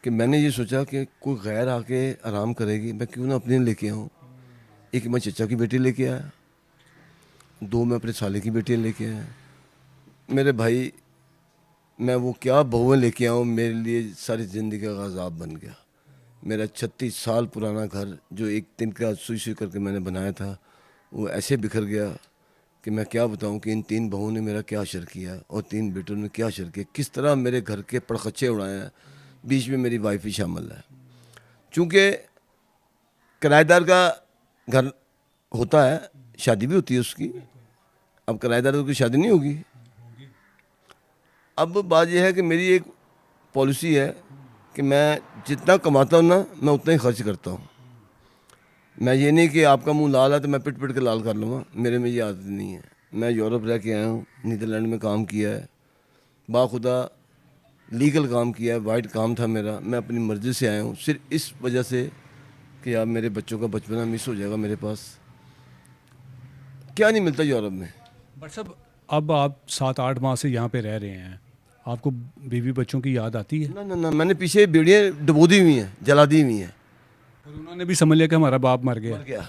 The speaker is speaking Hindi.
कि मैंने ये सोचा कि कोई गैर आके आराम करेगी, मैं क्यों ना अपने लेके आऊँ। एक मैं चचा की बेटी लेके आया, दो मैं अपने साले की बेटियाँ लेके आया। मेरे भाई, मैं वो क्या बहुएं लेके आऊँ, मेरे लिए सारी ज़िंदगी का अज़ाब बन गया। मेरा 36 साल पुराना घर जो एक दिन का सुई सुई करके मैंने बनाया था, वो ऐसे बिखर गया कि मैं क्या बताऊं कि इन तीन बहुओं ने मेरा क्या असर किया और तीन बेटों ने क्या असर किया, किस तरह मेरे घर के पड़खच्चे उड़ाए हैं। बीच में मेरी वाइफ भी शामिल है। चूँकि किराएदार का घर होता है, शादी भी होती है उसकी। अब किराएदार तो की शादी नहीं होगी। अब बात यह है कि मेरी एक पॉलिसी है कि मैं जितना कमाता हूँ ना, मैं उतना ही खर्च करता हूँ। मैं ये नहीं कि आपका मुंह लाल है तो मैं पिट पिट के लाल कर लूँगा, मेरे में ये आदत नहीं है। मैं यूरोप रह के आया हूँ, नीदरलैंड में काम किया है, बाखुदा लीगल काम किया है, वाइट काम था मेरा। मैं अपनी मर्ज़ी से आया हूँ सिर्फ इस वजह से कि यार मेरे बच्चों का बचपना मिस हो जाएगा मेरे पास। क्या नहीं मिलता यूरोप में। बट साहब, अब आप 7-8 माह से यहाँ पे रह रहे हैं, आपको बीवी बच्चों की याद आती है? ना ना ना, मैंने पीछे बेड़ियाँ डुबो दी हुई हैं, जला दी हुई हैं। और उन्होंने भी समझ लिया कि हमारा बाप मर गया? मर गया।